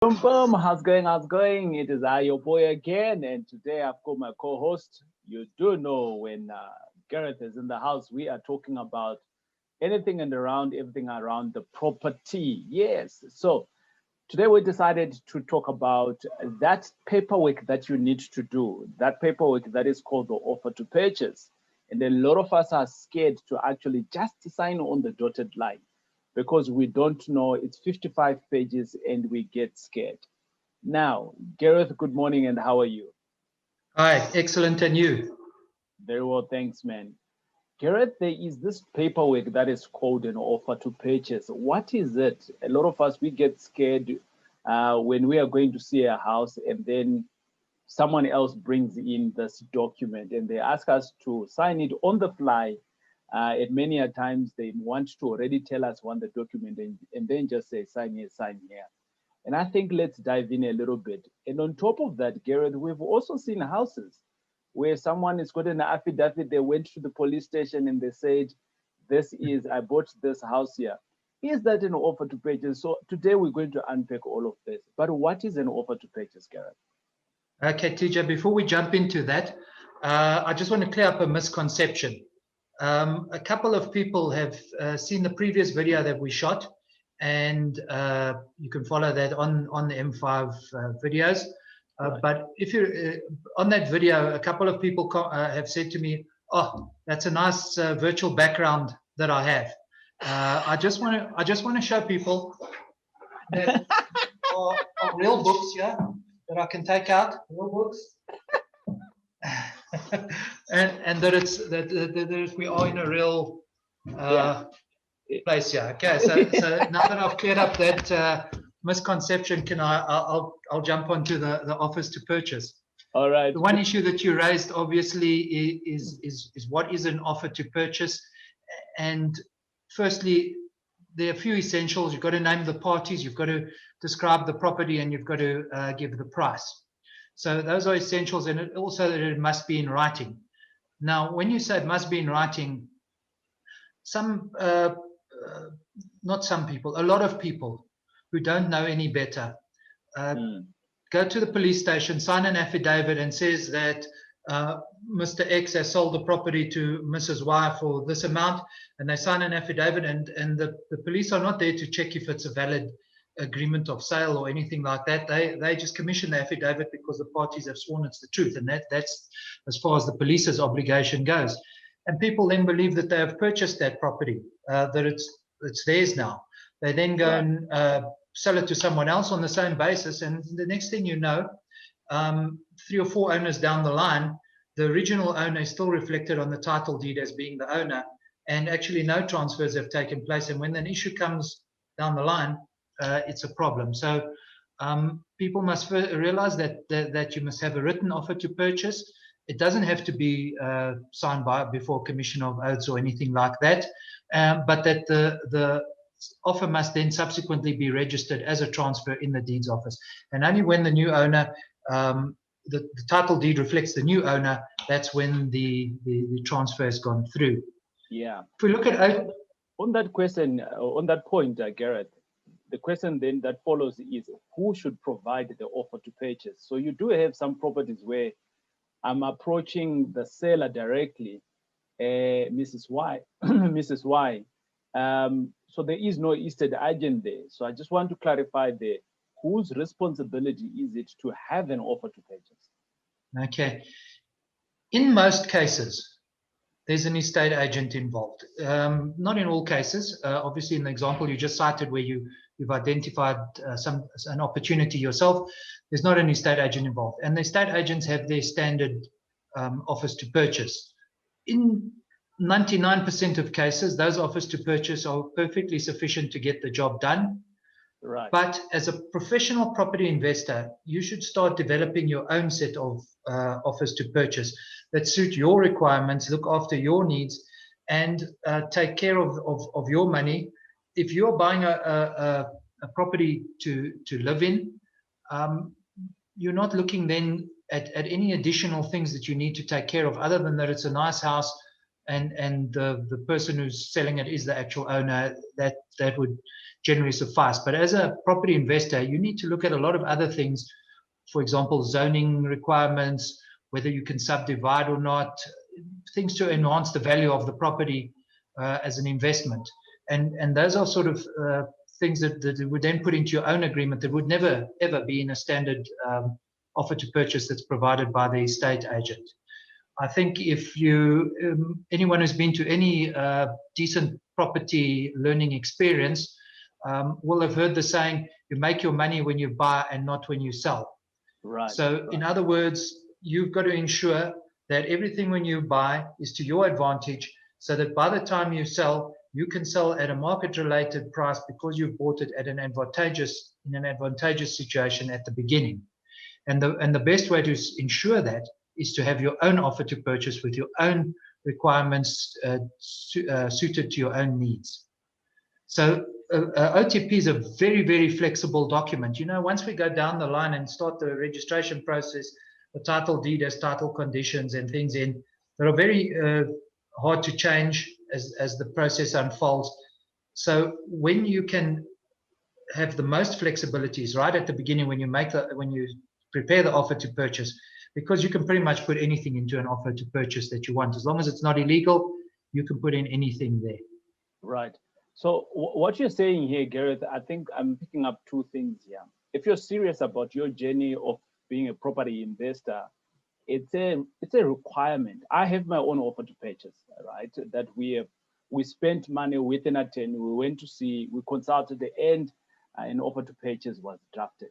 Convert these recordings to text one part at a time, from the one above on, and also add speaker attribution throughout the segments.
Speaker 1: Boom, boom. How's going? How's going? It is I, your boy again. And today I've got my co host. You do know when Gareth is in the house, we are talking about anything and around everything around the property. Yes. So today we decided to talk about that paperwork that you need to do, that paperwork that is called the offer to purchase. And a lot of us are scared to actually just sign on the dotted line because we don't know it's 55 pages and we get scared. Now, Gareth, good morning and how are you?
Speaker 2: Hi, excellent, and you?
Speaker 1: Very well, thanks, man. Gareth, there is this paperwork that is called an offer to purchase. What is it? A lot of us, we get scared when we are going to see a house and then someone else brings in this document and they ask us to sign it on the fly. And many a times they want to already tell us on the document and then just say, sign here, sign here. And I think let's dive in a little bit. And on top of that, Gareth, we've also seen houses where someone has got an affidavit. They went to the police station and they said, I bought this house here. Is that an offer to purchase? So today we're going to unpack all of this. But what is an offer to purchase, Gareth?
Speaker 2: Okay, TJ, before we jump into that, I just want to clear up a misconception. A couple of people have seen the previous video that we shot, and you can follow that on the M5 videos.
Speaker 1: Right.
Speaker 2: But if you on that video, a couple of people have said to me, "Oh, that's a nice virtual background that I have." I just want to show people that are real books here that I can take out, real books. and that we are in a real place here. Okay, so now that I've cleared up that misconception, I'll jump onto the offers to purchase.
Speaker 1: All right.
Speaker 2: The one issue that you raised obviously is what is an offer to purchase, and firstly, there are a few essentials. You've got to name the parties, you've got to describe the property, and you've got to give the price. So those are essentials, and also that it must be in writing. Now, when you say it must be in writing, not some people, a lot of people who don't know any better go to the police station, sign an affidavit and says that Mr. X has sold the property to Mrs. Y for this amount, and they sign an affidavit, and the police are not there to check if it's a valid agreement of sale or anything like that. They just commission the affidavit because the parties have sworn it's the truth, and that's as far as the police's obligation goes. And people then believe that they have purchased that property, that it's theirs now. They then go and sell it to someone else on the same basis, and the next thing you know, 3 or 4 owners down the line, the original owner is still reflected on the title deed as being the owner, and actually no transfers have taken place. And when an issue comes down the line, it's a problem. So people must realize that you must have a written offer to purchase. It doesn't have to be signed before commission of oaths or anything like that, but that the offer must then subsequently be registered as a transfer in the deeds office. And only when the new owner, the title deed reflects the new owner, that's when the transfer has gone through.
Speaker 1: Yeah.
Speaker 2: If we look at
Speaker 1: on that question, on that point, Gareth, the question then that follows is who should provide the offer to purchase? So you do have some properties where I'm approaching the seller directly, Mrs. Y, Mrs. Y. So there is no estate agent there. So I just want to clarify there, whose responsibility is it to have an offer to purchase?
Speaker 2: Okay. In most cases, there's an estate agent involved. Not in all cases. Obviously, in the example you just cited where you've identified an opportunity yourself, there's not an estate agent involved. And the estate agents have their standard offers to purchase. In 99% of cases, those offers to purchase are perfectly sufficient to get the job done.
Speaker 1: Right.
Speaker 2: But as a professional property investor, you should start developing your own set of offers to purchase that suit your requirements, look after your needs, and take care of your money. If you're buying a property to live in, you're not looking then at any additional things that you need to take care of other than that it's a nice house and the person who's selling it is the actual owner, that would generally suffice. But as a property investor, you need to look at a lot of other things. For example, zoning requirements, whether you can subdivide or not, things to enhance the value of the property as an investment. And those are sort of things that you would then put into your own agreement that would never, ever be in a standard offer to purchase that's provided by the estate agent. I think if you, anyone who's been to any decent property learning experience will have heard the saying, you make your money when you buy and not when you sell.
Speaker 1: Right.
Speaker 2: So in other words, you've got to ensure that everything when you buy is to your advantage, so that by the time you sell, you can sell at a market-related price because you've bought it at in an advantageous situation at the beginning. And the best way to ensure that is to have your own offer to purchase with your own requirements suited to your own needs. So OTP is a very, very flexible document. You know, once we go down the line and start the registration process, the title deed has title conditions and things in that are very hard to change as the process unfolds. So when you can have the most flexibilities right at the beginning when you prepare the offer to purchase, because you can pretty much put anything into an offer to purchase that you want. As long as it's not illegal, you can put in anything there.
Speaker 1: Right. So what you're saying here, Gareth, I think I'm picking up two things here. If you're serious about your journey of being a property investor, it's a requirement. I have my own offer to purchase, right? That we spent money with an attorney. We went to see, we consulted, and an offer to purchase was drafted.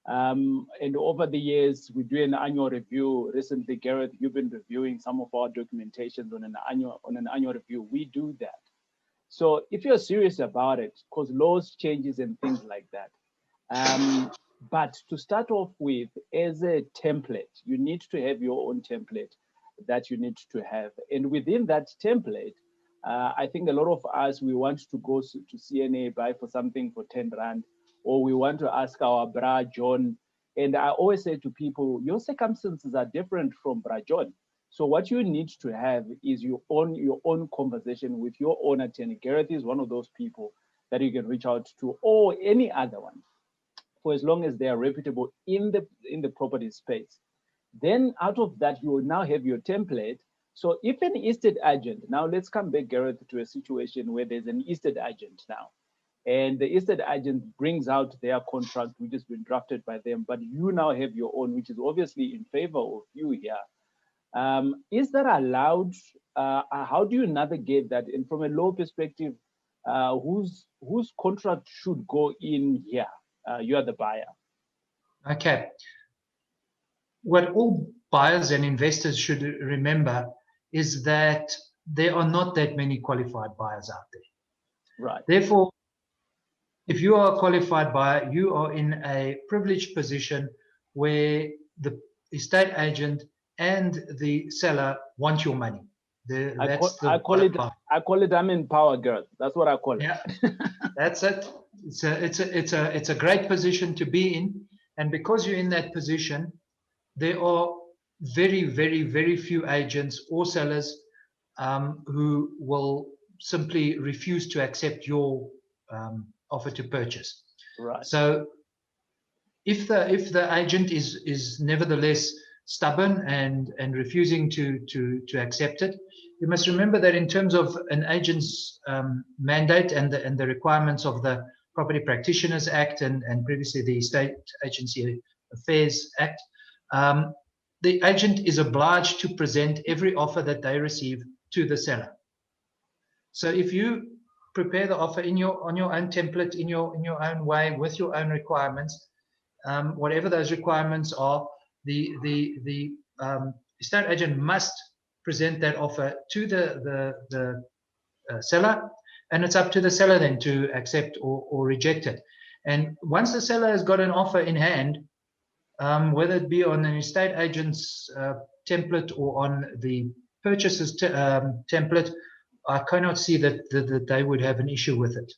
Speaker 1: And over the years, we do an annual review. Recently, Gareth, you've been reviewing some of our documentations on an annual review. We do that. So if you're serious about it, because laws changes and things like that. But to start off with, as a template, you need to have your own template that you need to have. And within that template, I think a lot of us, we want to go to CNA, buy for something for 10 Rand, or we want to ask our bra John. And I always say to people, your circumstances are different from bra John. So what you need to have is your own conversation with your own attorney. Gareth is one of those people that you can reach out to, or any other one, for as long as they are reputable in the property space. Then out of that, you will now have your template. So if an estate agent, now let's come back, Gareth, to a situation where there's an estate agent now, and the estate agent brings out their contract, which has been drafted by them, but you now have your own, which is obviously in favor of you here. Is that allowed? How do you navigate that? And from a law perspective, whose contract should go in here? You are the buyer.
Speaker 2: Okay. What all buyers and investors should remember is that there are not that many qualified buyers out there.
Speaker 1: Right.
Speaker 2: Therefore, if you are a qualified buyer, you are in a privileged position where the estate agent and the seller want your money.
Speaker 1: I call it I'm in power, girl. That's what I call it.
Speaker 2: Yeah, that's it. It's a great position to be in, and because you're in that position, there are very, very, very few agents or sellers who will simply refuse to accept your offer to purchase.
Speaker 1: Right.
Speaker 2: So if the agent is nevertheless stubborn and refusing to accept it, you must remember that in terms of an agent's mandate and the requirements of the Property Practitioners Act and previously the Estate Agency Affairs Act, the agent is obliged to present every offer that they receive to the seller. So if you prepare the offer on your own template, in your own way, with your own requirements, whatever those requirements are, the estate agent must present that offer to the seller, and it's up to the seller then to accept or reject it. And once the seller has got an offer in hand, whether it be on an estate agent's template or on the purchaser's template, I cannot see that they would have an issue with it.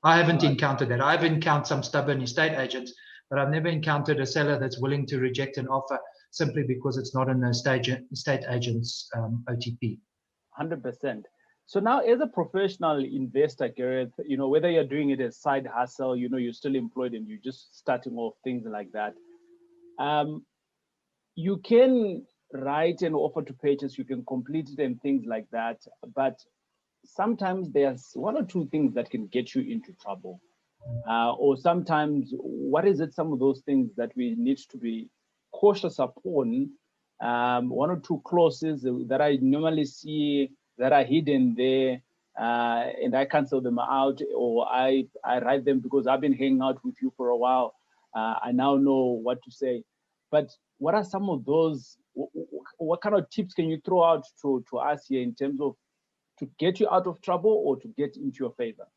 Speaker 2: I haven't encountered that. I've encountered some stubborn estate agents, but I've never encountered a seller that's willing to reject an offer simply because it's not an estate agent's OTP.
Speaker 1: 100%. So now, as a professional investor, Gareth, whether you're doing it as side hustle, you're still employed and you're just starting off, things like that. You can write an offer to purchase, you can complete it and things like that. But sometimes there's one or two things that can get you into trouble. Or sometimes, what is it? Some of those things that we need to be cautious upon. One or two clauses that I normally see that are hidden there, and I cancel them out, or I write them because I've been hanging out with you for a while. I now know what to say. But what are some of those? What kind of tips can you throw out to us here in terms of to get you out of trouble or to get into your favor?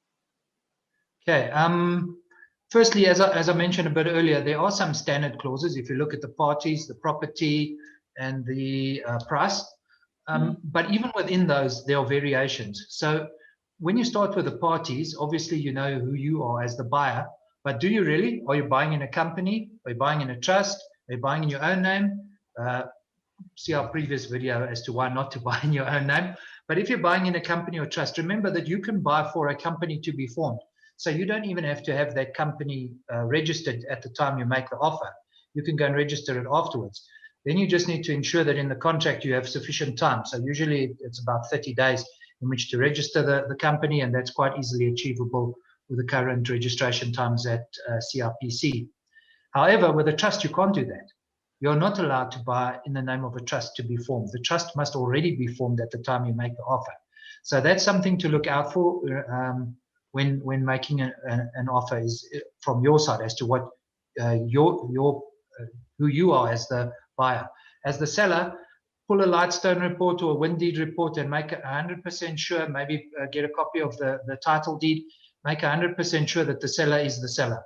Speaker 2: Okay. Firstly, as I mentioned a bit earlier, there are some standard clauses. If you look at the parties, the property, and the price. But even within those, there are variations. So when you start with the parties, obviously you know who you are as the buyer. But do you really? Are you buying in a company? Are you buying in a trust? Are you buying in your own name? See our previous video as to why not to buy in your own name. But if you're buying in a company or trust, remember that you can buy for a company to be formed. So you don't even have to have that company registered at the time you make the offer. You can go and register it afterwards. Then you just need to ensure that in the contract you have sufficient time. So usually it's about 30 days in which to register the company, and that's quite easily achievable with the current registration times at CRPC. However, with a trust, you can't do that. You're not allowed to buy in the name of a trust to be formed. The trust must already be formed at the time you make the offer. So that's something to look out for when making an offer is from your side as to what who you are as the buyer. As the seller, pull a Lightstone report or a wind deed report and make 100% sure, maybe get a copy of the title deed, make 100% sure that the seller is the seller.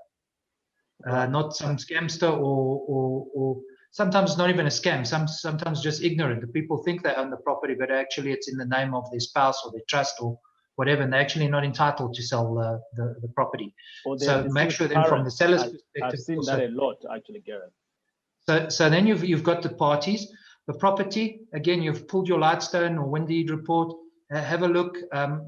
Speaker 2: Not some scamster or sometimes not even a scam, sometimes just ignorant. The people think they own the property, but actually it's in the name of their spouse or their trust or whatever, and they're actually not entitled to sell the property. So make sure then from the seller's perspective.
Speaker 1: I've seen that a lot, actually, Gareth.
Speaker 2: So then you've got the parties, the property. Again, you've pulled your Lightstone or wind deed report. Have a look.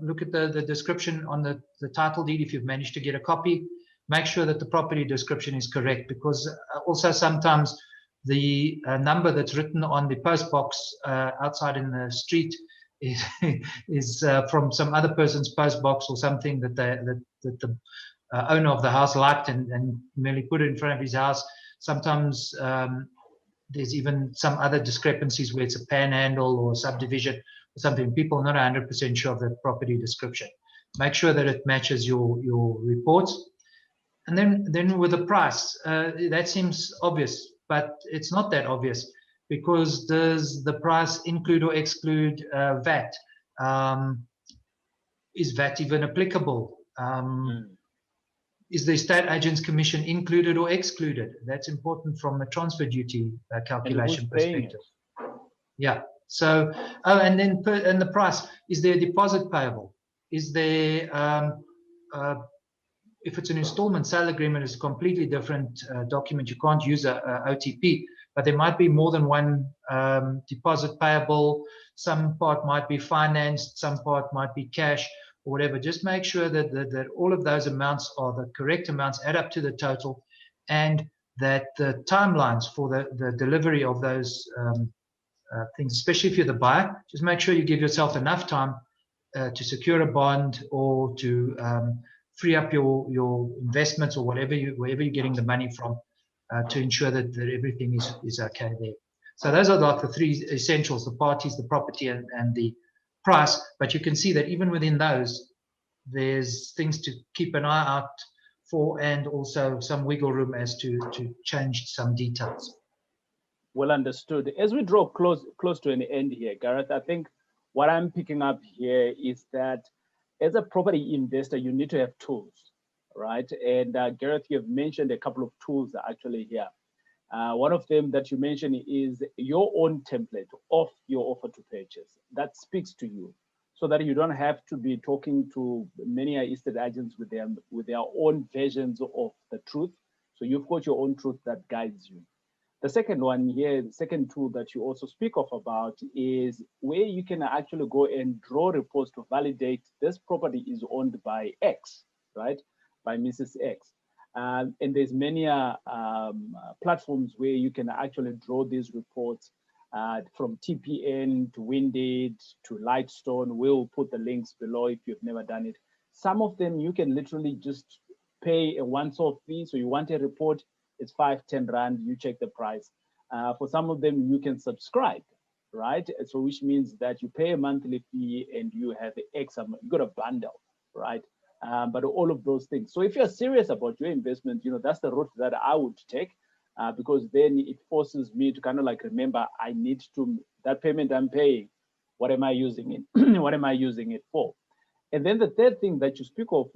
Speaker 2: Look at the description on the title deed if you've managed to get a copy. Make sure that the property description is correct, because also sometimes the number that's written on the post box outside in the street is from some other person's post box or something that the owner of the house liked and merely put it in front of his house. Sometimes there's even some other discrepancies where it's a panhandle or a subdivision or something. People are not 100% sure of the property description. Make sure that it matches your reports. And then with the price, that seems obvious, but it's not that obvious, because does the price include or exclude VAT? Is VAT even applicable? Is the estate agent's commission included or excluded? That's important from a transfer duty calculation perspective. Yeah. So, and then and the price, is there a deposit payable? Is there if it's an installment sale agreement, it's a completely different document. You can't use a OTP, but there might be more than one deposit payable. Some part might be financed, some part might be cash or whatever. Just make sure that all of those amounts are the correct amounts, add up to the total, and that the timelines for the delivery of those things, especially if you're the buyer, just make sure you give yourself enough time to secure a bond or to free up your investments or wherever you're getting the money from, to ensure that everything is okay there. So those are like the three essentials: the parties, the property, and the price. But you can see that even within those, there's things to keep an eye out for, and also some wiggle room as to change some details.
Speaker 1: Well understood. As we draw close to an end here, Gareth, I think what I'm picking up here is that as a property investor, you need to have tools, right? And Gareth, you have mentioned a couple of tools actually here. One of them that you mentioned is your own template of your offer to purchase that speaks to you, so that you don't have to be talking to many estate agents with their own versions of the truth. So you've got your own truth that guides you. The second one here, the second tool that you also speak of about is where you can actually go and draw reports to validate this property is owned by X, right? By Mrs. X. And there's many platforms where you can actually draw these reports from TPN to Winded to Lightstone. We'll put the links below if you've never done it. Some of them you can literally just pay a once-off fee. So you want a report, it's 5-10 rand, you check the price. For some of them you can subscribe, right? So which means that you pay a monthly fee and you have X amount, you got a bundle, right? But all of those things. So if you're serious about your investment, you know, that's the route that I would take, because then it forces me to kind of like remember I need to, that payment I'm paying, what am I using it? What am I using it for? And then the third thing that you speak of,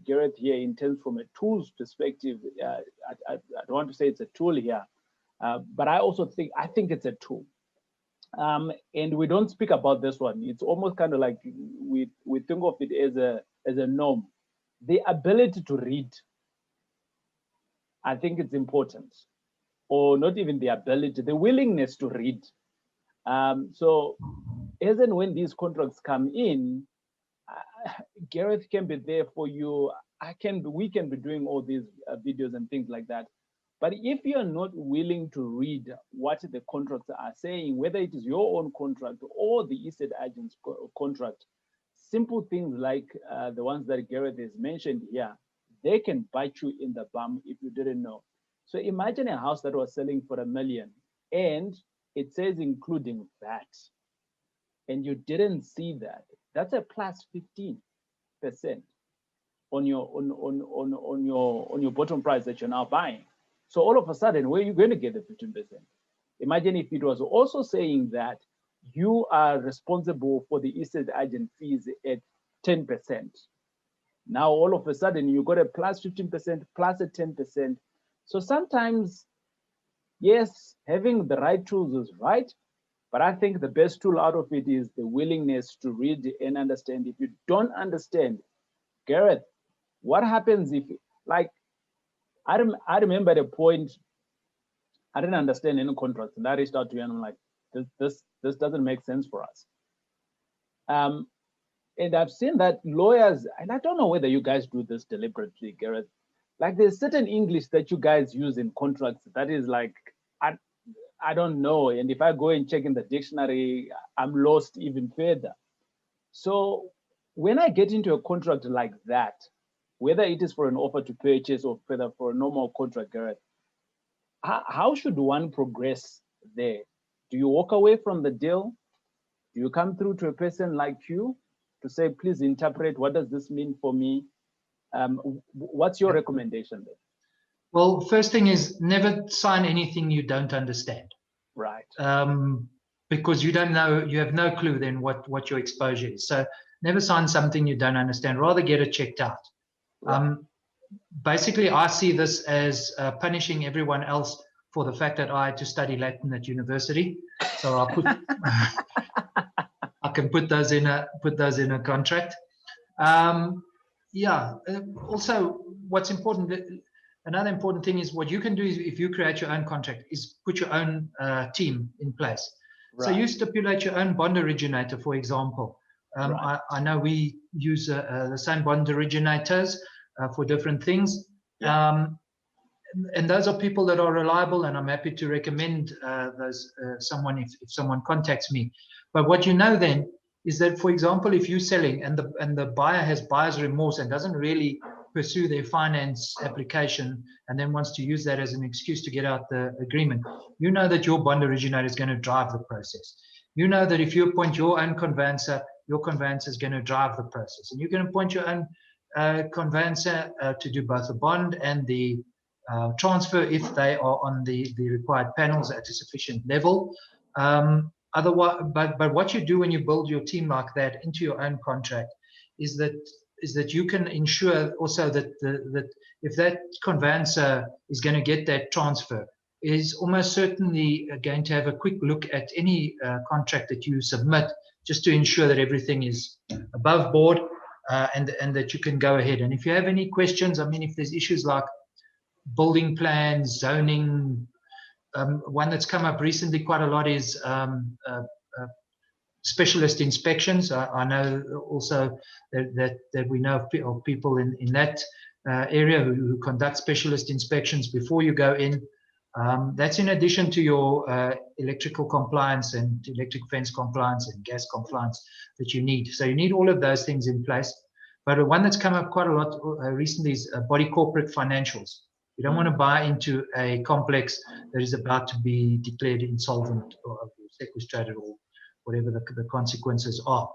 Speaker 1: Gareth, here in terms from a tools perspective, I don't want to say it's a tool here, but I also think it's a tool. And we don't speak about this one. It's almost kind of like we think of it as a norm. The ability to read, I think it's important, or not even the ability, the willingness to read. So as and when these contracts come in, Gareth can be there for you. We can be doing all these videos and things like that. But if you're not willing to read what the contracts are saying, whether it is your own contract or the estate agent's contract, simple things like the ones that Gareth has mentioned here, they can bite you in the bum if you didn't know. So imagine a house that was selling for $1 million and it says including VAT, and you didn't see that. That's a plus 15% on your bottom price that you're now buying. So all of a sudden, where are you going to get the 15%? Imagine if it was also saying that you are responsible for the estate agent fees at 10%. Now, all of a sudden, you got a plus 15%, plus a 10%. So sometimes, yes, having the right tools is right, but I think the best tool out of it is the willingness to read and understand. If you don't understand, Gareth, what happens if, like, I remember at a point, I didn't understand any contracts, and I reached out to you and I'm like, this doesn't make sense for us. And I've seen that lawyers, and I don't know whether you guys do this deliberately, Gareth, like there's certain English that you guys use in contracts that is like, I don't know. And if I go and check in the dictionary, I'm lost even further. So when I get into a contract like that, whether it is for an offer to purchase or whether for a normal contract, Gareth, how should one progress there? Do you walk away from the deal? Do you come through to a person like you to say, please interpret, what does this mean for me? What's your recommendation there?
Speaker 2: Well, first thing is never sign anything you don't understand.
Speaker 1: Right.
Speaker 2: Because you don't know, you have no clue then what your exposure is. So never sign something you don't understand, rather get it checked out. Right. Basically, I see this as punishing everyone else for the fact that I had to study Latin at university. So I'll put, I can put those in a contract. Yeah. Also, what's important, another important thing is what you can do is if you create your own contract is put your own team in place. Right. So you stipulate your own bond originator, for example. Right. I know we use the same bond originators for different things. Yeah. And those are people that are reliable, and I'm happy to recommend those someone if someone contacts me. But what you know then is that, for example, if you're selling and the buyer has buyer's remorse and doesn't really pursue their finance application and then wants to use that as an excuse to get out the agreement, you know that your bond originator is going to drive the process. You know that if you appoint your own conveyancer, your conveyancer is going to drive the process, and you can appoint your own conveyancer to do both the bond and the transfer if they are on the required panels at a sufficient level. Otherwise, but what you do when you build your team like that into your own contract is that you can ensure also that that if that conveyancer is going to get that transfer, is almost certainly going to have a quick look at any contract that you submit, just to ensure that everything is above board and that you can go ahead. And if you have any questions, I mean, if there's issues like building plans, zoning, one that's come up recently quite a lot is specialist inspections. I know also that we know of people in that area who conduct specialist inspections before you go in. That's in addition to your electrical compliance and electric fence compliance and gas compliance that you need. So you need all of those things in place. But one that's come up quite a lot recently is body corporate financials. You don't want to buy into a complex that is about to be declared insolvent or sequestrated or whatever the consequences are.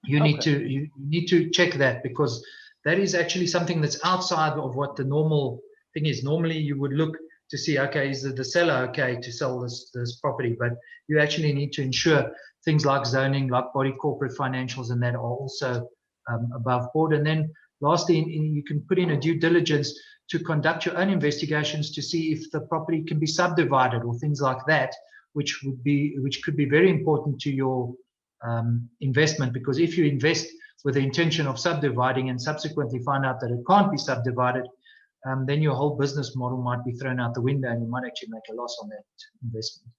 Speaker 2: You need to check that, because that is actually something that's outside of what the normal thing is. Normally you would look to see, okay, is the seller okay to sell this property? But you actually need to ensure things like zoning, like body corporate financials, and that are also above board. And then lastly, you can put in a due diligence to conduct your own investigations to see if the property can be subdivided or things like that, which could be very important to your investment. Because if you invest with the intention of subdividing and subsequently find out that it can't be subdivided, then your whole business model might be thrown out the window and you might actually make a loss on that investment.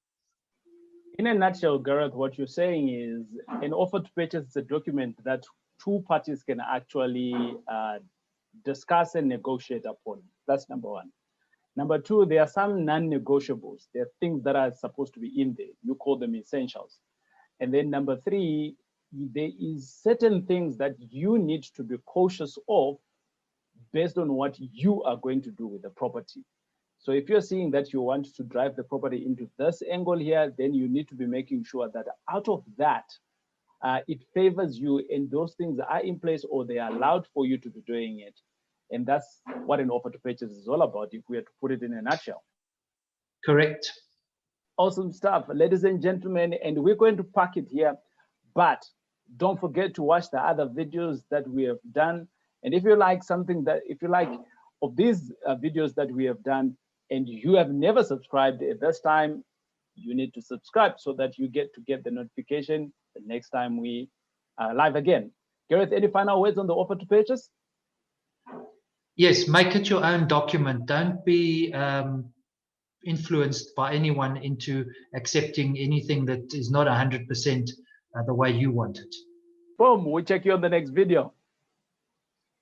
Speaker 1: In a nutshell, Gareth, what you're saying is an offer to purchase is a document that two parties can actually discuss and negotiate upon. That's number one. Number two, there are some non-negotiables. There are things that are supposed to be in there. You call them essentials. And then number three, there is certain things that you need to be cautious of based on what you are going to do with the property. So if you're seeing that you want to drive the property into this angle here, then you need to be making sure that out of that, it favors you and those things are in place or they are allowed for you to be doing it. And that's what an offer to purchase is all about, if we had to put it in a nutshell.
Speaker 2: Correct.
Speaker 1: Awesome stuff, ladies and gentlemen, and we're going to park it here, but don't forget to watch the other videos that we have done. And if you like of these videos that we have done and you have never subscribed at this time, you need to subscribe so that you get the notification the next time we are live again. Gareth, any final words on the offer to purchase?
Speaker 2: Yes, make it your own document. Don't be influenced by anyone into accepting anything that is not 100% the way you want it.
Speaker 1: Boom, we'll check you on the next video.